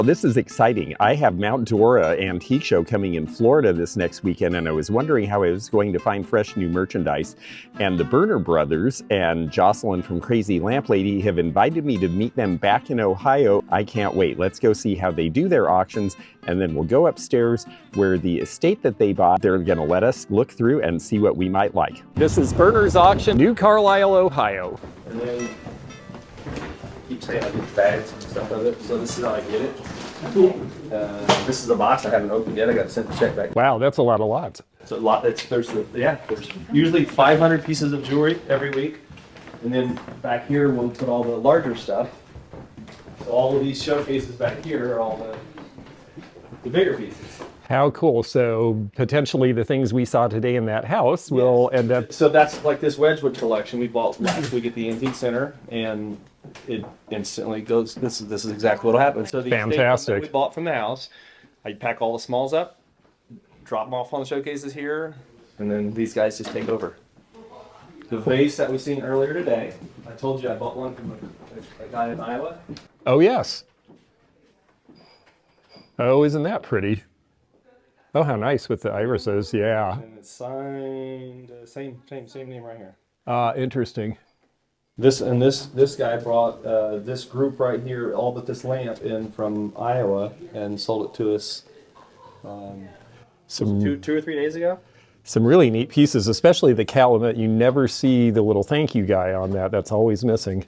Well, this is exciting. I have Mount Dora Antique Show coming in Florida this next weekend, and I was wondering how I was going to find fresh new merchandise. And the Berner brothers and Jocelyn from Crazy Lamp Lady have invited me to meet them back in Ohio. I can't wait. Let's go see how they do their auctions, and then we'll go upstairs where the estate that they bought, they're going to let us look through and see what we might like. This is Berner's auction, New Carlisle, Ohio. And then keep saying I get bags and stuff of it. So this is how I get it. This is the box I haven't opened yet. I got to send the check back. Wow, that's a lot of lots. It's a lot. There's usually 500 pieces of jewelry every week, and then back here we'll put all the larger stuff. So all of these showcases back here are all the bigger pieces. How cool. So potentially the things we saw today in that house will end up. So that's like this Wedgwood collection we bought last week at the Antique Center, and it instantly goes, this is exactly what'll happen. So the fantastic that we bought from the house, I pack all the smalls up, drop them off on the showcases here, and then these guys just take over. The vase that we seen earlier today, I told you I bought one from a guy in Iowa. Oh yes. Oh, isn't that pretty? Oh, how nice with the irises, yeah. And it's signed, same name right here. Interesting. This guy brought this group right here, all but this lamp, in from Iowa and sold it to us two or 3 days ago. Some really neat pieces, especially the calumet. You never see the little thank you guy on that. That's always missing.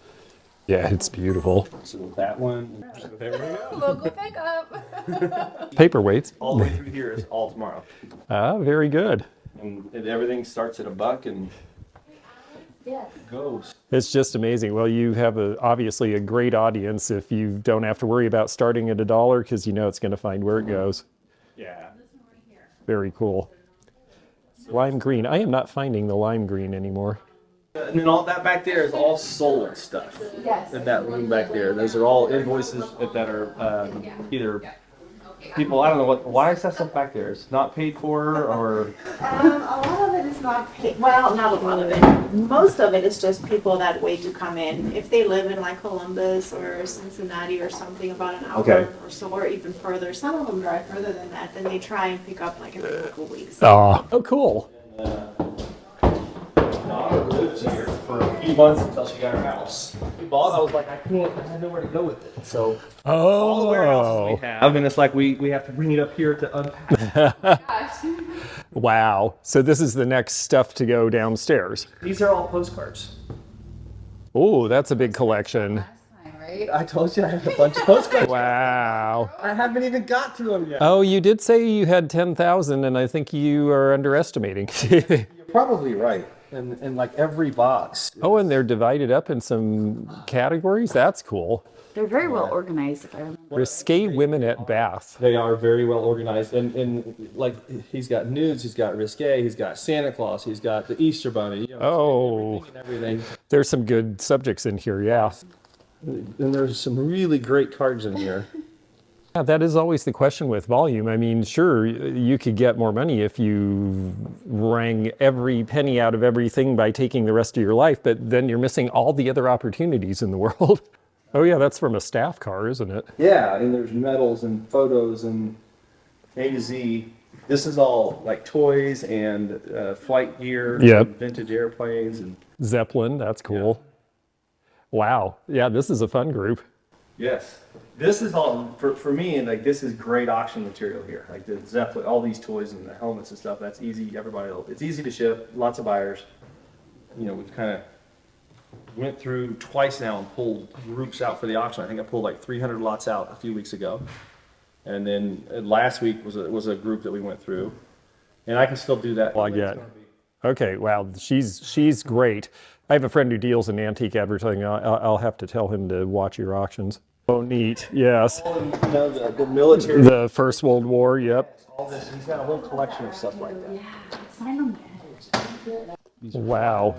Yeah, it's beautiful. So that one, there we go. Local pickup. Paperweights. All the way through here is all tomorrow. Ah, very good. And everything starts at $1 and goes. It's just amazing. Well, you have obviously a great audience if you don't have to worry about starting at $1 because you know it's going to find where it goes. Yeah. Very cool. Lime green. I am not finding the lime green anymore. And then all that back there is all sold stuff. Yes. In that room back there. Those are all invoices that are either people, I don't know why is that stuff back there? It's not paid for, or? A lot of it is not paid. Well, not a lot of it. Most of it is just people that wait to come in. If they live in like Columbus or Cincinnati or something, about an hour or so, or even further. Some of them drive further than that. Then they try and pick up like every couple weeks. Oh, cool. Daughter lived here for a few months until she got her house. We bought. I was like, I had nowhere to go with it. So all the warehouses we have, and it's like we have to bring it up here to unpack. Wow. So this is the next stuff to go downstairs. These are all postcards. Oh, that's a big collection. Right? I told you I had a bunch of postcards. Wow. I haven't even got to them yet. Oh, you did say you had 10,000, and I think you are underestimating. You're probably right. And like every box. Oh, and they're divided up in some categories? That's cool. They're very well organized, if I remember. Risque women at Bath. They are very well organized. And like he's got nudes, he's got risque, he's got Santa Claus, he's got the Easter Bunny. You know, Oh, everything. there's some good subjects in here, yeah. And there's some really great cards in here. Yeah, that is always the question with volume. I mean, sure, you could get more money if you wrang every penny out of everything by taking the rest of your life, but then you're missing all the other opportunities in the world. Oh yeah, that's from a staff car, isn't it? Yeah, and there's medals and photos and A to Z. This is all like toys and flight gear, and vintage airplanes. And Zeppelin, that's cool. Yeah. Wow, yeah, this is a fun group. Yes. This is all, for me, and like this is great auction material here. Like the Zeppelin, all these toys and the helmets and stuff, that's easy. It's easy to ship, lots of buyers. You know, we've kind of went through twice now and pulled groups out for the auction. I think I pulled like 300 lots out a few weeks ago. And then last week was a group that we went through. And I can still do that. Well, I get. Okay, wow, she's great. I have a friend who deals in antique advertising. I'll have to tell him to watch your auctions. Oh, neat, yes. You know, the military. The First World War, yep. All this, he's got a whole collection of stuff like that. Wow.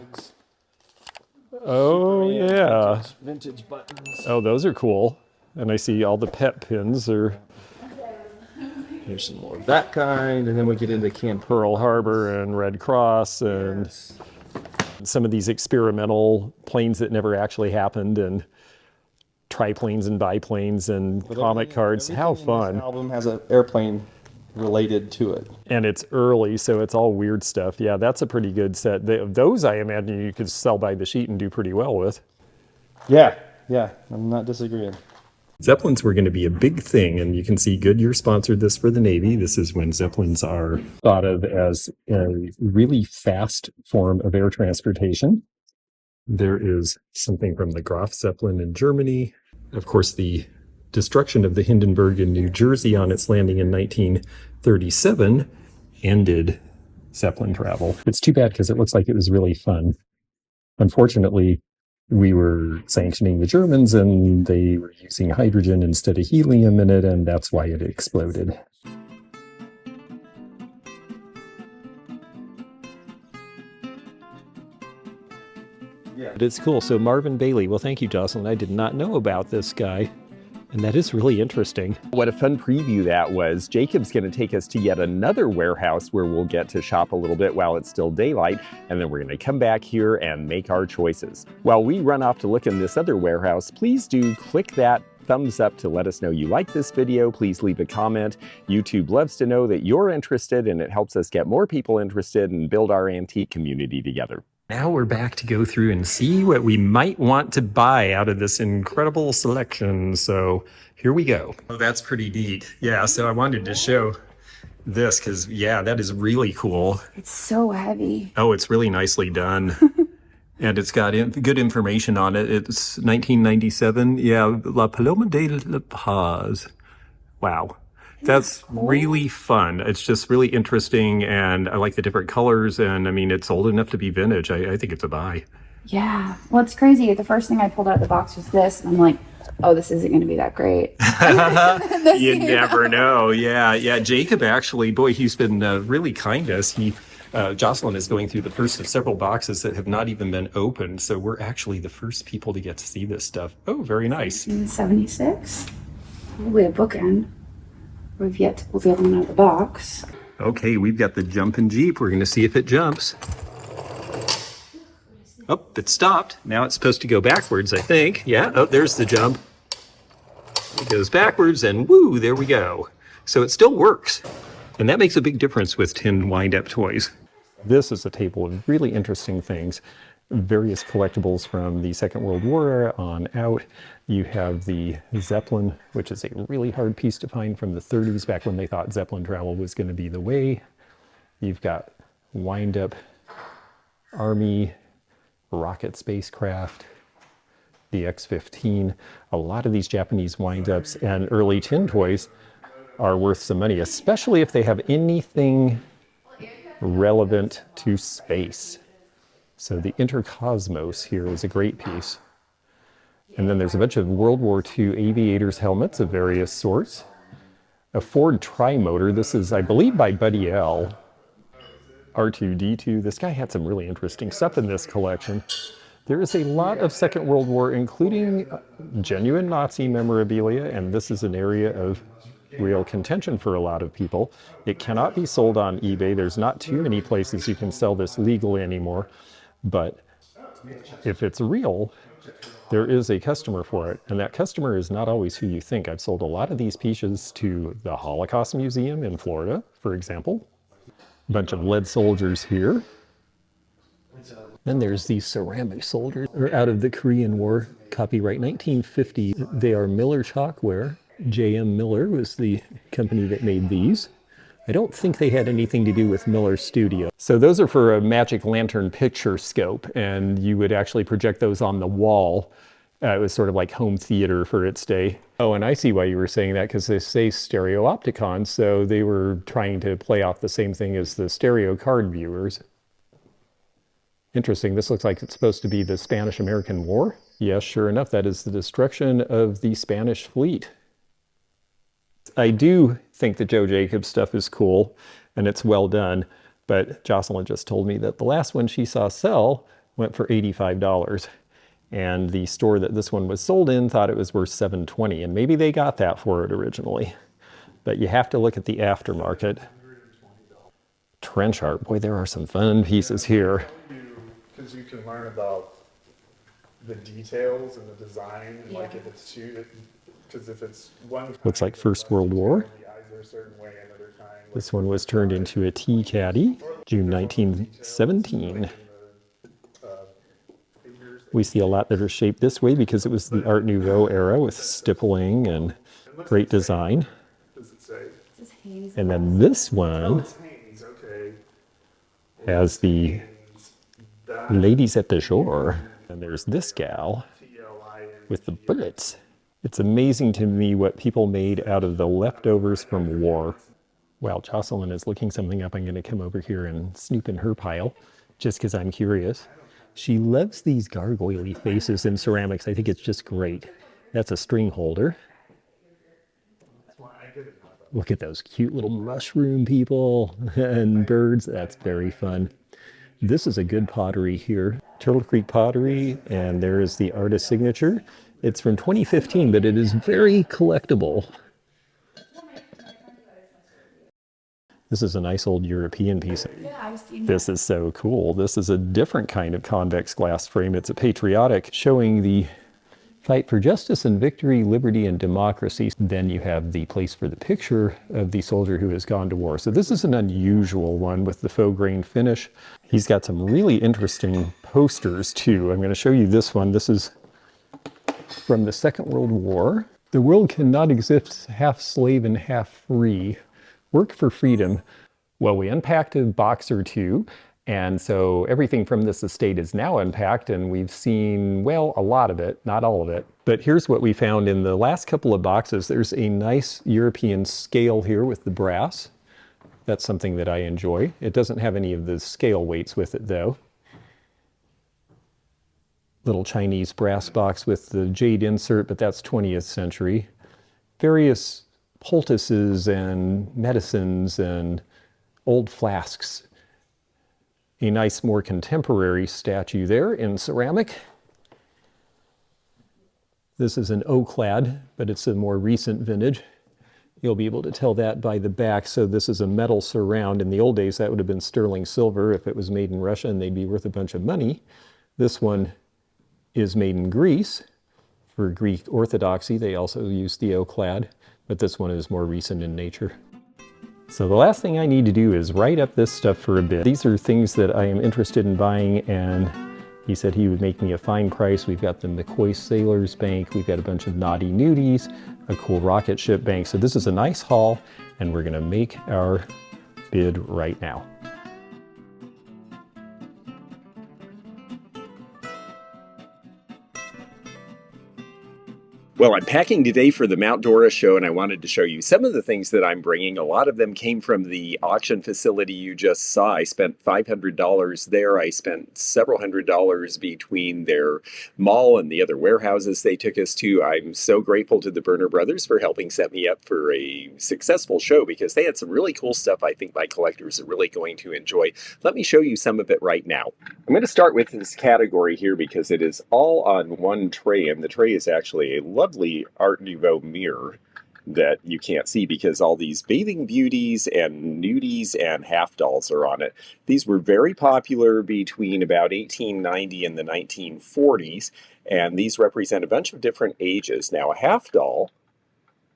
Oh, yeah. Vintage buttons. Oh, those are cool. And I see all the pet pins are. Here's some more of that kind, and then we get into Camp Pearl Harbor and Red Cross and some of these experimental planes that never actually happened and triplanes and biplanes and comic cards. How fun. This album has an airplane related to it. And it's early, so it's all weird stuff. Yeah, that's a pretty good set. Those, I imagine, you could sell by the sheet and do pretty well with. Yeah, I'm not disagreeing. Zeppelins were going to be a big thing, and you can see Goodyear sponsored this for the Navy. This is when Zeppelins are thought of as a really fast form of air transportation. There is something from the Graf Zeppelin in Germany. Of course, the destruction of the Hindenburg in New Jersey on its landing in 1937 ended Zeppelin travel. It's too bad because it looks like it was really fun. Unfortunately, we were sanctioning the Germans and they were using hydrogen instead of helium in it, and that's why it exploded. Yeah. But it's cool. So Marvin Bailey, well, thank you, Jocelyn. I did not know about this guy. And that is really interesting. What a fun preview that was. Jacob's going to take us to yet another warehouse where we'll get to shop a little bit while it's still daylight, and then we're going to come back here and make our choices. While we run off to look in this other warehouse, please do click that thumbs up to let us know you like this video. Please leave a comment. YouTube loves to know that you're interested, and it helps us get more people interested and build our antique community together. Now we're back to go through and see what we might want to buy out of this incredible selection. So here we go. Oh, that's pretty neat. Yeah, so I wanted to show this because, yeah, that is really cool. It's so heavy. Oh, it's really nicely done. And it's got good information on it. It's 1997. Yeah, La Paloma de la Paz. Wow. That's really fun. It's just really interesting, and I like the different colors, and I mean, it's old enough to be vintage. I think it's a buy. Yeah. Well, it's crazy. The first thing I pulled out of the box was this, and I'm like, oh, this isn't going to be that great. You never know. Yeah. Jacob actually, boy, he's been really kind to us. Jocelyn is going through the first of several boxes that have not even been opened, so we're actually the first people to get to see this stuff. Oh, very nice. 76. Probably a bookend. We've yet to pull the other one out of the box. Okay, we've got the jumping Jeep. We're going to see if it jumps. Oh, it stopped. Now it's supposed to go backwards, I think. Yeah, oh, there's the jump. It goes backwards, and woo, there we go. So it still works. And that makes a big difference with tin wind-up toys. This is a table of really interesting things. Various collectibles from the Second World War on out. You have the Zeppelin, which is a really hard piece to find from the 30s, back when they thought Zeppelin travel was going to be the way. You've got wind-up Army rocket spacecraft, the X-15. A lot of these Japanese wind-ups and early tin toys are worth some money, especially if they have anything relevant to space. So the Intercosmos here is a great piece. And then there's a bunch of World War II aviators' helmets of various sorts. A Ford Tri-Motor. This is, I believe, by Buddy L. R2-D2. This guy had some really interesting stuff in this collection. There is a lot of Second World War, including genuine Nazi memorabilia, and this is an area of real contention for a lot of people. It cannot be sold on eBay. There's not too many places you can sell this legally anymore. But if it's real, there is a customer for it. And that customer is not always who you think. I've sold a lot of these pieces to the Holocaust Museum in Florida, for example. A bunch of lead soldiers here. Then there's these ceramic soldiers out of the Korean War, copyright 1950. They are Miller Chalkware. J.M. Miller was the company that made these. I don't think they had anything to do with Miller Studio. So those are for a magic lantern picture scope, and you would actually project those on the wall. It was sort of like home theater for its day. Oh, and I see why you were saying that, because they say stereopticon, so they were trying to play off the same thing as the stereo card viewers. Interesting. This looks like it's supposed to be the Spanish-American War. Yes, sure enough, that is the destruction of the Spanish fleet. I do think the Joe Jacobs stuff is cool, and it's well done, but Jocelyn just told me that the last one she saw sell went for $85, and the store that this one was sold in thought it was worth $720, and maybe they got that for it originally. But you have to look at the aftermarket. Trench art. Boy, there are some fun pieces here. Because you can learn about the details and the design, and like if it's too, because if it's one kind, Looks like First World War. the eyes are a certain way, another kind. This one was turned into a tea caddy, June 1917. We see a lot that are shaped this way because it was the Art Nouveau era with stippling and great design. Does it say? And then this Oh, one it's Haynes, okay. has the Haynes, that ladies at the shore. And there's this gal TLIN. with the bullets. It's amazing to me what people made out of the leftovers from war. While Jocelyn is looking something up, I'm going to come over here and snoop in her pile, just because I'm curious. She loves these gargoyle-y faces in ceramics. I think it's just great. That's a string holder. Look at those cute little mushroom people and birds. That's very fun. This is a good pottery here. Turtle Creek pottery, and there is the artist signature. It's from 2015, but it is very collectible. This is a nice old European piece. This is so cool. This is a different kind of convex glass frame. It's a patriotic, showing the fight for justice and victory, liberty and democracy. Then you have the place for the picture of the soldier who has gone to war. So this is an unusual one with the faux grain finish. He's got some really interesting posters too. I'm going to show you this one. This is from the Second World War. The world cannot exist half slave and half free. Work for freedom. Well, we unpacked a box or two, and so everything from this estate is now unpacked, and we've seen, well, a lot of it, not all of it. But here's what we found in the last couple of boxes. There's a nice European scale here with the brass. That's something that I enjoy. It doesn't have any of the scale weights with it, though. Little Chinese brass box with the jade insert, but that's 20th century. Various poultices and medicines and old flasks. A nice, more contemporary statue there in ceramic. This is an O-clad, but it's a more recent vintage. You'll be able to tell that by the back. So this is a metal surround. In the old days, that would have been sterling silver if it was made in Russia, and they'd be worth a bunch of money. This one is made in Greece. For Greek Orthodoxy, they also use the O-clad, but this one is more recent in nature. So the last thing I need to do is write up this stuff for a bit. These are things that I am interested in buying, and he said he would make me a fine price. We've got the McCoy Sailors Bank, we've got a bunch of naughty nudies, a cool rocket ship bank. So this is a nice haul, and we're gonna make our bid right now. Well, I'm packing today for the Mount Dora show, and I wanted to show you some of the things that I'm bringing. A lot of them came from the auction facility you just saw. I spent $500 there. I spent several $100s between their mall and the other warehouses they took us to. I'm so grateful to the Berner brothers for helping set me up for a successful show, because they had some really cool stuff I think my collectors are really going to enjoy. Let me show you some of it right now. I'm going to start with this category here because it is all on one tray, and the tray is actually a lovely Art Nouveau mirror that you can't see because all these bathing beauties and nudies and half dolls are on it. These were very popular between about 1890 and the 1940s, and these represent a bunch of different ages. Now, a half doll,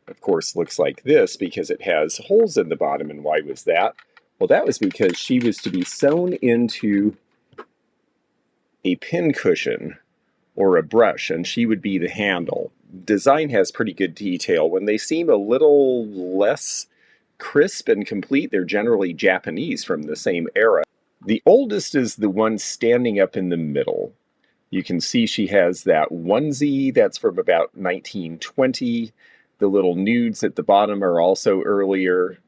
of course, looks like this because it has holes in the bottom. And why was that? Well, that was because she was to be sewn into a pin cushion or a brush, and she would be the handle. Design has pretty good detail. When they seem a little less crisp and complete, they're generally Japanese from the same era. The oldest is the one standing up in the middle. You can see she has that onesie that's from about 1920. The little nudes at the bottom are also earlier.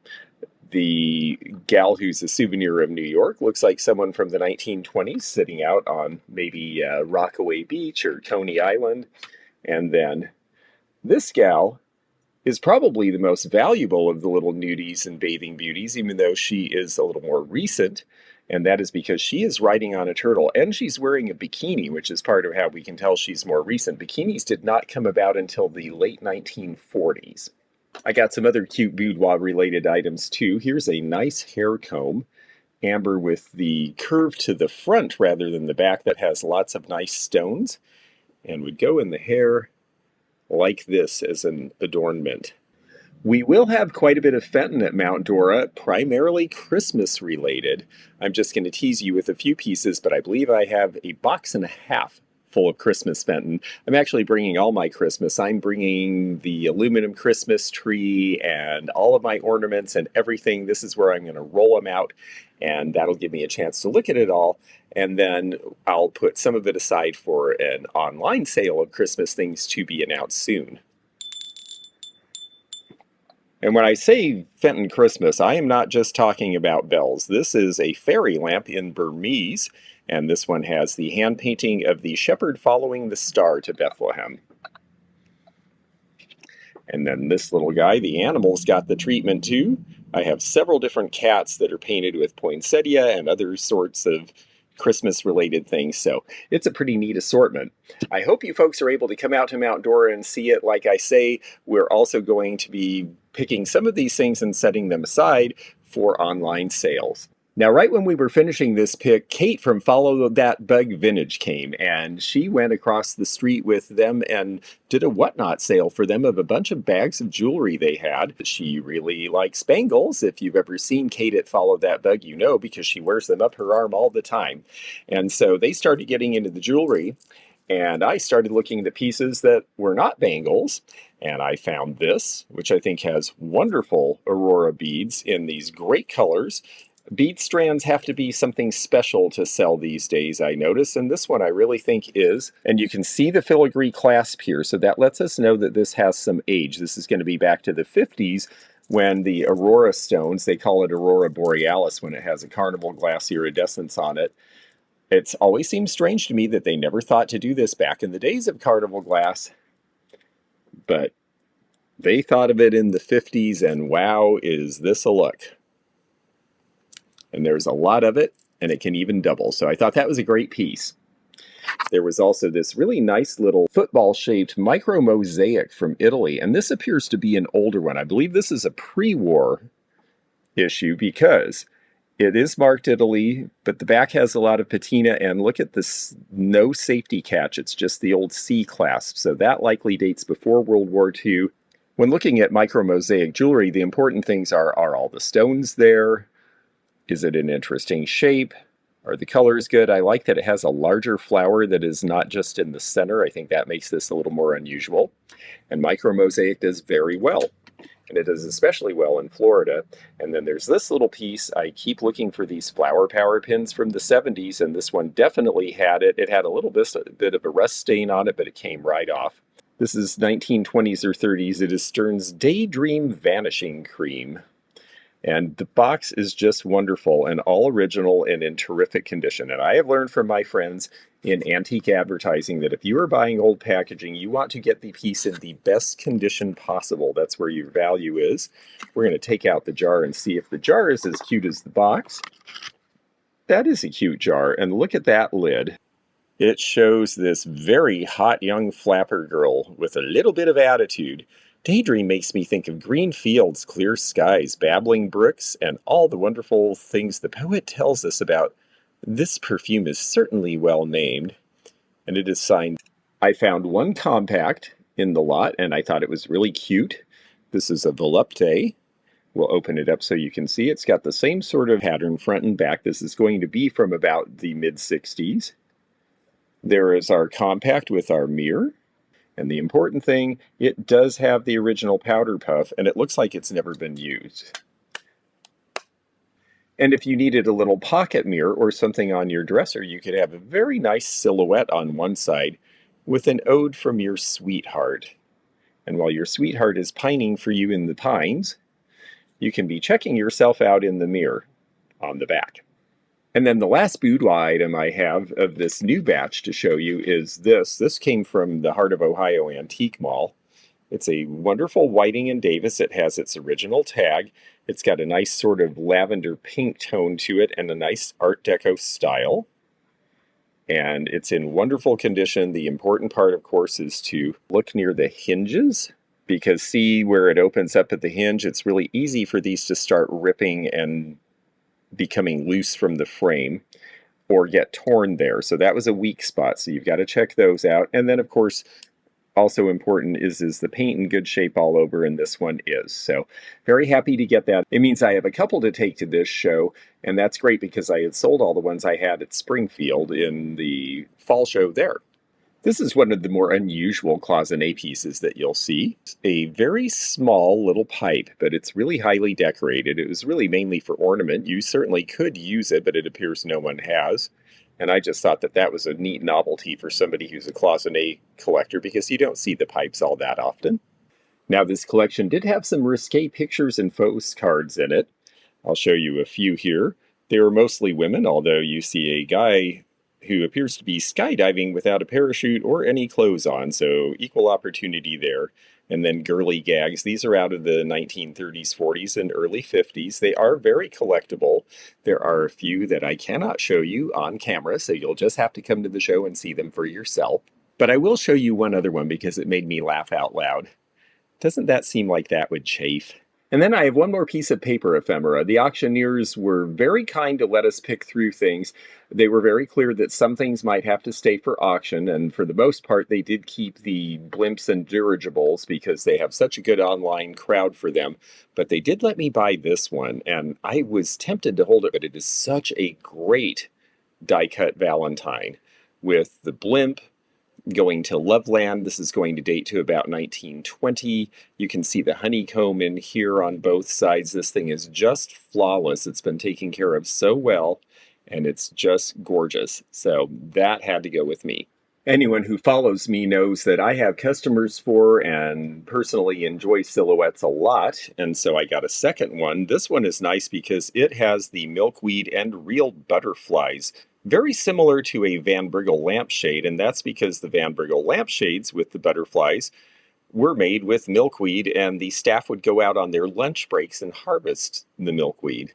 The gal who's a souvenir of New York looks like someone from the 1920s sitting out on maybe Rockaway Beach or Coney Island. And then this gal is probably the most valuable of the little nudies and bathing beauties, even though she is a little more recent. And that is because she is riding on a turtle, and she's wearing a bikini, which is part of how we can tell she's more recent. Bikinis did not come about until the late 1940s. I got some other cute boudoir related items too. Here's a nice hair comb, amber with the curve to the front rather than the back, that has lots of nice stones. and would go in the hair like this as an adornment. We will have quite a bit of Fenton at Mount Dora, primarily Christmas related. I'm just going to tease you with a few pieces, but I believe I have a box and a half full of Christmas Fenton. I'm actually bringing all my Christmas. I'm bringing the aluminum Christmas tree and all of my ornaments and everything. This is where I'm going to roll them out, and that'll give me a chance to look at it all. And then I'll put some of it aside for an online sale of Christmas things to be announced soon. And when I say Fenton Christmas, I am not just talking about bells. This is a fairy lamp in Burmese, and this one has the hand painting of the shepherd following the star to Bethlehem. And then this little guy, the animals got the treatment too. I have several different cats that are painted with poinsettia and other sorts of Christmas-related things, so it's a pretty neat assortment. I hope you folks are able to come out to Mount Dora and see it. Like I say, we're also going to be picking some of these things and setting them aside for online sales. Now, right when we were finishing this pick, Kate from Follow That Bug Vintage came, and she went across the street with them and did a whatnot sale for them of a bunch of bags of jewelry they had. She really likes bangles. If you've ever seen Kate at Follow That Bug, you know, because she wears them up her arm all the time. And so they started getting into the jewelry, and I started looking at the pieces that were not bangles. And I found this, which I think has wonderful aurora beads in these great colors. Bead strands have to be something special to sell these days, I notice, and this one I really think is. And you can see the filigree clasp here, so that lets us know that this has some age. This is going to be back to the 50s when the aurora stones, they call it aurora borealis when it has a carnival glass iridescence on it. It's always seemed strange to me that they never thought to do this back in the days of carnival glass, but they thought of it in the 50s, and wow, is this a look. And there's a lot of it, and it can even double. So I thought that was a great piece. There was also this really nice little football-shaped micro mosaic from Italy, and this appears to be an older one. I believe this is a pre-war issue because it is marked Italy, but the back has a lot of patina, and look at this no safety catch. It's just the old C clasp, so that likely dates before World War II. When looking at micro mosaic jewelry, the important things are all the stones there? Is it an interesting shape? Are the colors good? I like that it has a larger flower that is not just in the center. I think that makes this a little more unusual. And micro mosaic does very well. And it does especially well in Florida. And then there's this little piece. I keep looking for these flower power pins from the 70s, and this one definitely had it. It had a little bit of a rust stain on it, but it came right off. This is 1920s or 30s. It is Stern's Daydream Vanishing Cream. And the box is just wonderful and all original and in terrific condition. And I have learned from my friends in antique advertising that if you are buying old packaging, you want to get the piece in the best condition possible. That's where your value is. We're going to take out the jar and see if the jar is as cute as the box. That is a cute jar. And look at that lid. It shows this very hot young flapper girl with a little bit of attitude. Daydream makes me think of green fields, clear skies, babbling brooks, and all the wonderful things the poet tells us about. This perfume is certainly well named, and it is signed. I found one compact in the lot, and I thought it was really cute. This is a volupte. We'll open it up so you can see. It's got the same sort of pattern front and back. This is going to be from about the mid-60s. There is our compact with our mirror. And the important thing, it does have the original powder puff, and it looks like it's never been used. And if you needed a little pocket mirror or something on your dresser, you could have a very nice silhouette on one side with an ode from your sweetheart. And while your sweetheart is pining for you in the pines, you can be checking yourself out in the mirror on the back. And then the last boudoir item I have of this new batch to show you is this. This came from the Heart of Ohio Antique Mall. It's a wonderful Whiting & Davis. It has its original tag. It's got a nice sort of lavender pink tone to it and a nice Art Deco style. And it's in wonderful condition. The important part, of course, is to look near the hinges, because see where it opens up at the hinge? It's really easy for these to start ripping and becoming loose from the frame. or get torn there. So that was a weak spot. So you've got to check those out. And then, of course, also important is the paint in good shape all over, and this one is. So very happy to get that. It means I have a couple to take to this show, and that's great because I had sold all the ones I had at Springfield in the fall show there. This is one of the more unusual cloisonné pieces that you'll see. It's a very small little pipe, but it's really highly decorated. It was really mainly for ornament. You certainly could use it, but it appears no one has. And I just thought that that was a neat novelty for somebody who's a cloisonné collector, because you don't see the pipes all that often. Now, this collection did have some risque pictures and postcards in it. I'll show you a few here. They were mostly women, although you see a guy who appears to be skydiving without a parachute or any clothes on, so equal opportunity there. And then girly gags. These are out of the 1930s, 40s, and early 50s. They are very collectible. There are a few that I cannot show you on camera, so you'll just have to come to the show and see them for yourself. But I will show you one other one because it made me laugh out loud. Doesn't that seem like that would chafe? And then I have one more piece of paper ephemera. The auctioneers were very kind to let us pick through things. They were very clear that some things might have to stay for auction, and for the most part they did keep the blimps and dirigibles because they have such a good online crowd for them. But they did let me buy this one, and I was tempted to hold it, but it is such a great die-cut Valentine with the blimp going to Loveland. This is going to date to about 1920. You can see the honeycomb in here on both sides. This thing is just flawless. It's been taken care of so well, and it's just gorgeous. So that had to go with me. Anyone who follows me knows that I have customers for and personally enjoy silhouettes a lot, and so I got a second one. This one is nice because it has the milkweed and real butterflies, very similar to a Van Briggle lampshade, and that's because the Van Briggle lampshades with the butterflies were made with milkweed, and the staff would go out on their lunch breaks and harvest the milkweed.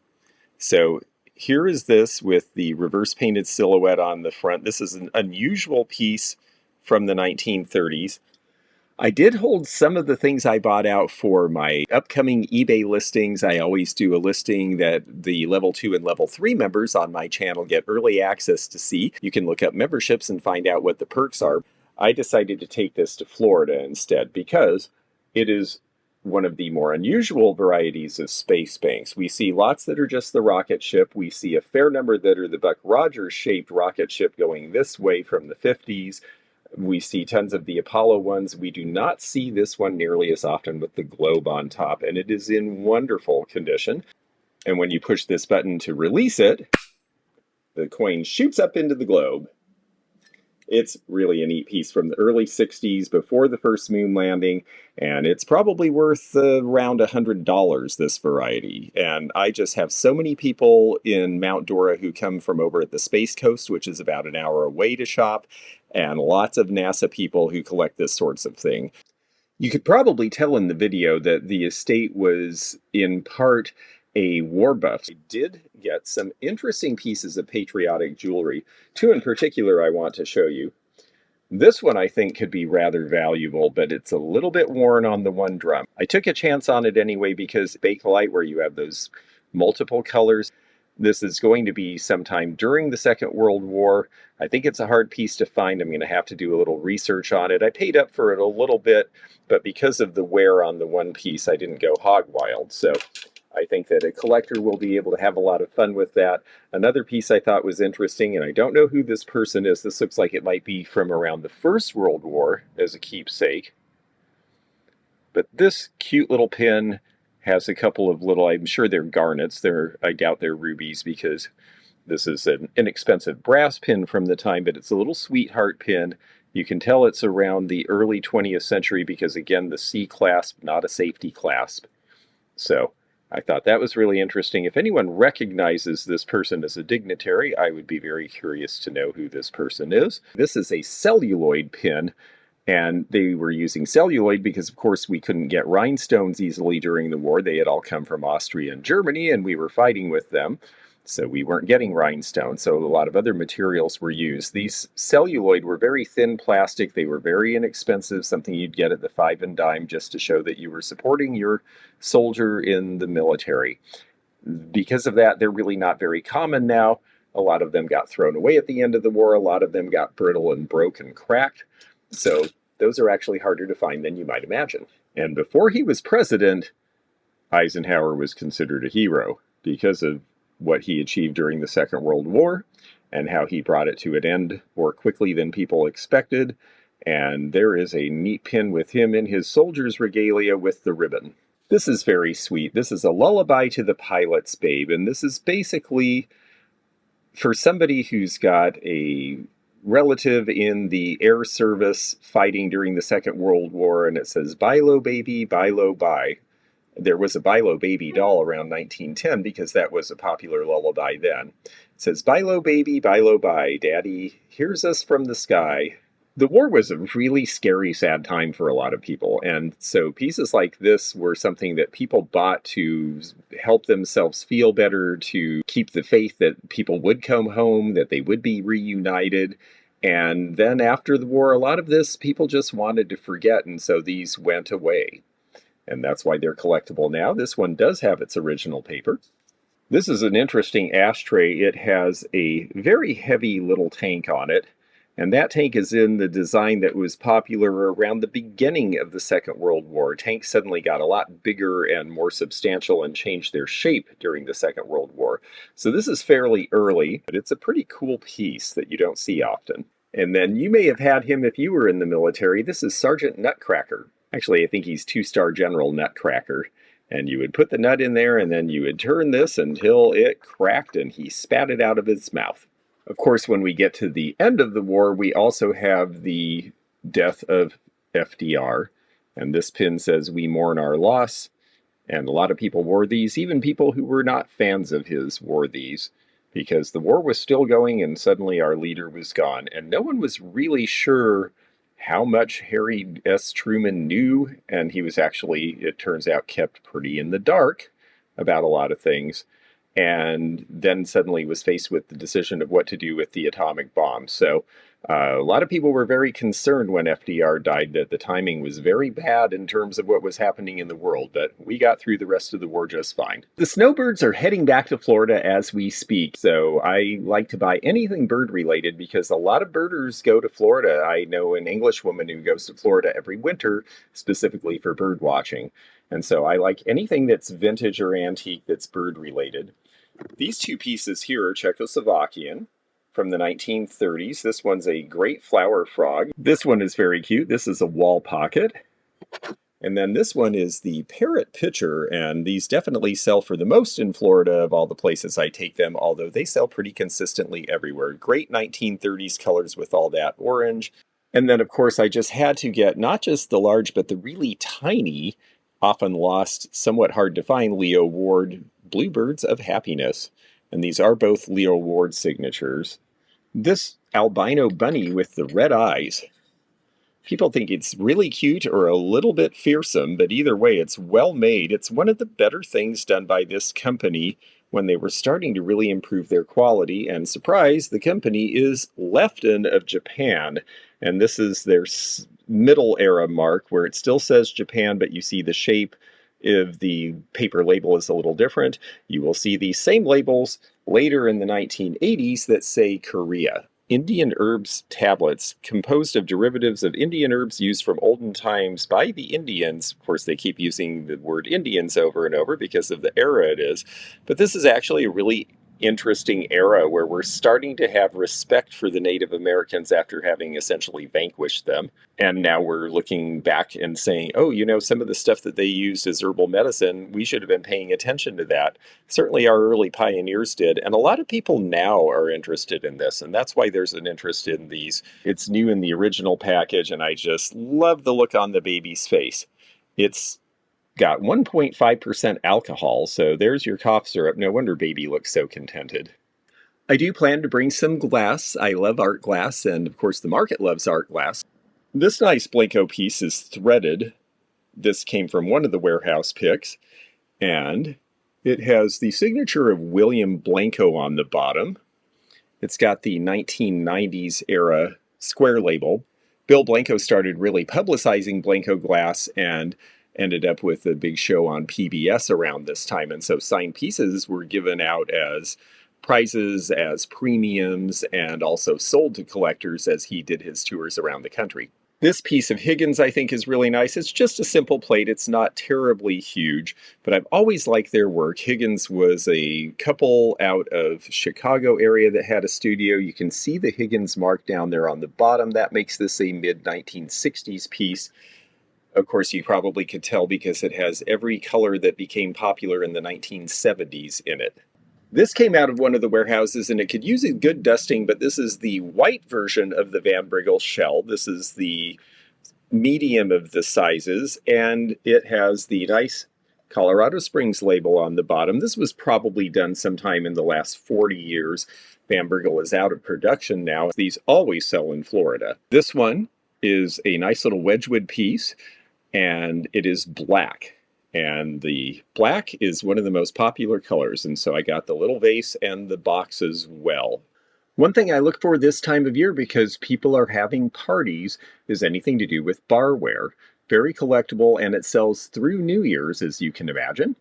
So here is this with the reverse painted silhouette on the front. This is an unusual piece from the 1930s. I did hold some of the things I bought out for my upcoming eBay listings. I always do a listing that the level 2 and level 3 members on my channel get early access to see. You can look up memberships and find out what the perks are. I decided to take this to Florida instead because it is one of the more unusual varieties of space banks. We see lots that are just the rocket ship. We see a fair number that are the Buck Rogers shaped rocket ship going this way from the 50s. We see tons of the Apollo ones. We do not see this one nearly as often with the globe on top, and it is in wonderful condition. And when you push this button to release it, the coin shoots up into the globe. It's really a neat piece from the early 60s, before the first moon landing, and it's probably worth around $100, this variety. And I just have so many people in Mount Dora who come from over at the Space Coast, which is about an hour away to shop, and lots of NASA people who collect this sorts of thing. You could probably tell in the video that the estate was in part a war buff. I did get some interesting pieces of patriotic jewelry. Two in particular I want to show you. This one I think could be rather valuable, but it's a little bit worn on the one drum. I took a chance on it anyway because Bakelite, where you have those multiple colors, this is going to be sometime during the Second World War. I think it's a hard piece to find. I'm going to have to do a little research on it. I paid up for it a little bit, but because of the wear on the one piece, I didn't go hog wild. So I think that a collector will be able to have a lot of fun with that. Another piece I thought was interesting, and I don't know who this person is. This looks like it might be from around the First World War as a keepsake. But this cute little pin has a couple of little, I'm sure they're garnets. I doubt they're rubies because this is an inexpensive brass pin from the time, but it's a little sweetheart pin. You can tell it's around the early 20th century because, again, the C clasp, not a safety clasp. So I thought that was really interesting. If anyone recognizes this person as a dignitary, I would be very curious to know who this person is. This is a celluloid pin, and they were using celluloid because, of course, we couldn't get rhinestones easily during the war. They had all come from Austria and Germany, and we were fighting with them. So we weren't getting rhinestones, so a lot of other materials were used. These celluloid were very thin plastic. They were very inexpensive, something you'd get at the 5 and dime just to show that you were supporting your soldier in the military. Because of that, they're really not very common now. A lot of them got thrown away at the end of the war. A lot of them got brittle and broke and cracked. So those are actually harder to find than you might imagine. And before he was president, Eisenhower was considered a hero because of what he achieved during the Second World War and how he brought it to an end more quickly than people expected. And there is a neat pin with him in his soldier's regalia with the ribbon. This is very sweet. This is a lullaby to the pilot's babe, and this is basically for somebody who's got a relative in the air service fighting during the Second World War, and it says, "Buy low, baby, buy low, buy." There was a Buy Low Baby doll around 1910 because that was a popular lullaby then. It says, "Buy low, baby, buy low, buy. Daddy hears us from the sky." The war was a really scary, sad time for a lot of people, and so pieces like this were something that people bought to help themselves feel better, to keep the faith that people would come home, that they would be reunited. And then after the war, a lot of this people just wanted to forget, and so these went away. And that's why they're collectible now. This one does have its original paper. This is an interesting ashtray. It has a very heavy little tank on it. And that tank is in the design that was popular around the beginning of the Second World War. Tanks suddenly got a lot bigger and more substantial and changed their shape during the Second World War. So this is fairly early, but it's a pretty cool piece that you don't see often. And then you may have had him if you were in the military. This is Sergeant Nutcracker. Actually, I think he's 2-star General Nutcracker. And you would put the nut in there, and then you would turn this until it cracked and he spat it out of his mouth. Of course, when we get to the end of the war, we also have the death of FDR. And this pin says, "We mourn our loss." And a lot of people wore these. Even people who were not fans of his wore these, because the war was still going and suddenly our leader was gone. And no one was really sure how much Harry S. Truman knew, and he was actually, it turns out, kept pretty in the dark about a lot of things, and then suddenly was faced with the decision of what to do with the atomic bomb. So a lot of people were very concerned when FDR died that the timing was very bad in terms of what was happening in the world, but we got through the rest of the war just fine. The snowbirds are heading back to Florida as we speak, so I like to buy anything bird related because a lot of birders go to Florida. I know an English woman who goes to Florida every winter specifically for bird watching, and so I like anything that's vintage or antique that's bird related. These two pieces here are Czechoslovakian from the 1930s. This one's a great flower frog. This one is very cute. This is a wall pocket. And then this one is the parrot pitcher, and these definitely sell for the most in Florida of all the places I take them, although they sell pretty consistently everywhere. Great 1930s colors with all that orange. And then, of course, I just had to get not just the large, but the really tiny, often lost, somewhat hard to find Leo Ward Bluebirds of Happiness. And these are both Leo Ward signatures. This albino bunny with the red eyes. People think it's really cute or a little bit fearsome, but either way, it's well made. It's one of the better things done by this company when they were starting to really improve their quality. And surprise, the company is Lefton of Japan. And this is their middle era mark where it still says Japan, but you see the shape of the paper label is a little different. You will see these same labels later in the 1980s that say Korea. Indian herbs tablets composed of derivatives of Indian herbs used from olden times by the Indians. Of course, they keep using the word Indians over and over because of the era it is. But this is actually a really interesting era where we're starting to have respect for the Native Americans after having essentially vanquished them. And now we're looking back and saying, oh, you know, some of the stuff that they used as herbal medicine, we should have been paying attention to that. Certainly our early pioneers did. And a lot of people now are interested in this. And that's why there's an interest in these. It's new in the original package, and I just love the look on the baby's face. It's got 1.5% alcohol, so there's your cough syrup. No wonder baby looks so contented. I do plan to bring some glass. I love art glass, and of course the market loves art glass. This nice Blanco piece is threaded. This came from one of the warehouse picks, and it has the signature of William Blanco on the bottom. It's got the 1990s era square label. Bill Blanco started really publicizing Blanco glass and ended up with a big show on PBS around this time, and so signed pieces were given out as prizes as premiums and also sold to collectors as he did his tours around the country. This piece of Higgins I think is really nice. It's just a simple plate. It's not terribly huge, but I've always liked their work. Higgins was a couple out of Chicago area that had a studio. You can see the Higgins mark down there on the bottom. That makes this a mid-1960s piece. Of course, you probably could tell because it has every color that became popular in the 1970s in it. This came out of one of the warehouses and it could use a good dusting, but this is the white version of the Van Briggle shell. This is the medium of the sizes, and it has the nice Colorado Springs label on the bottom. This was probably done sometime in the last 40 years. Van Briggle is out of production now. These always sell in Florida. This one is a nice little Wedgwood piece, and it is black. And the black is one of the most popular colors, and so I got the little vase and the box as well. One thing I look for this time of year, because people are having parties, is anything to do with barware. Very collectible, and it sells through New Year's, as you can imagine.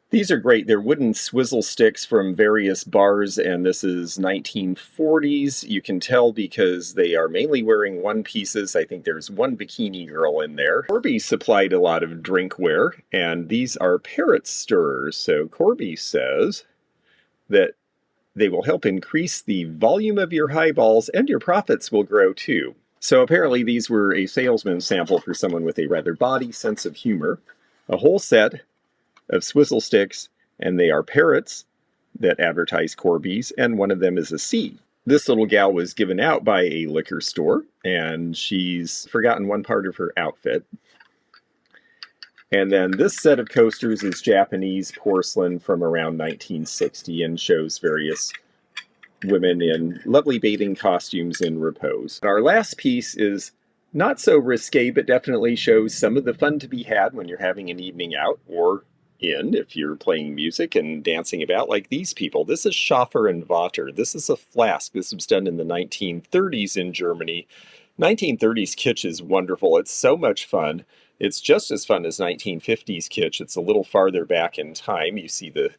These are great. They're wooden swizzle sticks from various bars, and this is 1940s. You can tell because they are mainly wearing one pieces. I think there's one bikini girl in there. Corby supplied a lot of drinkware, and these are parrot stirrers. So Corby says that they will help increase the volume of your highballs, and your profits will grow too. So apparently these were a salesman's sample for someone with a rather bawdy sense of humor. A whole set of swizzle sticks, and they are parrots that advertise Corby's, and one of them is a C. This little gal was given out by a liquor store, and she's forgotten one part of her outfit. And then this set of coasters is Japanese porcelain from around 1960 and shows various women in lovely bathing costumes in repose. Our last piece is not so risque, but definitely shows some of the fun to be had when you're having an evening out, or if you're playing music and dancing about like these people. This is Schaffer and Vater. This is a flask. This was done in the 1930s in Germany. 1930s kitsch is wonderful. It's so much fun. It's just as fun as 1950s kitsch. It's a little farther back in time. You see the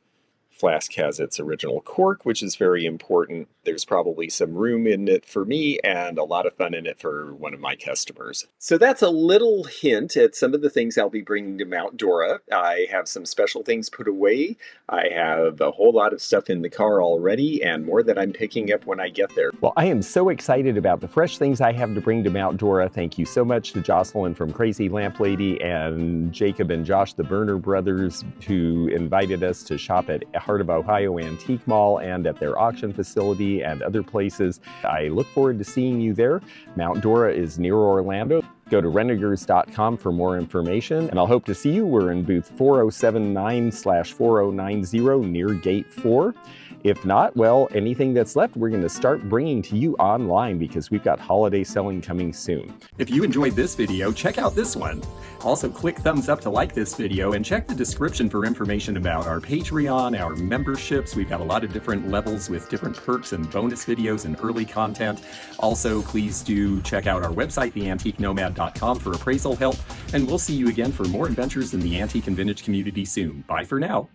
flask has its original cork, which is very important. There's probably some room in it for me and a lot of fun in it for one of my customers. So that's a little hint at some of the things I'll be bringing to Mount Dora. I have some special things put away. I have a whole lot of stuff in the car already, and more that I'm picking up when I get there. Well, I am so excited about the fresh things I have to bring to Mount Dora. Thank you so much to Jocelyn from Crazy Lamp Lady and Jacob and Josh, the Berner brothers, who invited us to shop at Heart of Ohio Antique Mall and at their auction facility and other places. I look forward to seeing you there. Mount Dora is near Orlando. Go to renegers.com for more information, and I'll hope to see you. We're in booth 4079/4090 near gate 4. If not, well, anything that's left, we're going to start bringing to you online because we've got holiday selling coming soon. If you enjoyed this video, check out this one. Also, click thumbs up to like this video and check the description for information about our Patreon, our memberships. We've got a lot of different levels with different perks and bonus videos and early content. Also, please do check out our website, theantiquenomad.com, for appraisal help, and we'll see you again for more adventures in the antique and vintage community soon. Bye for now.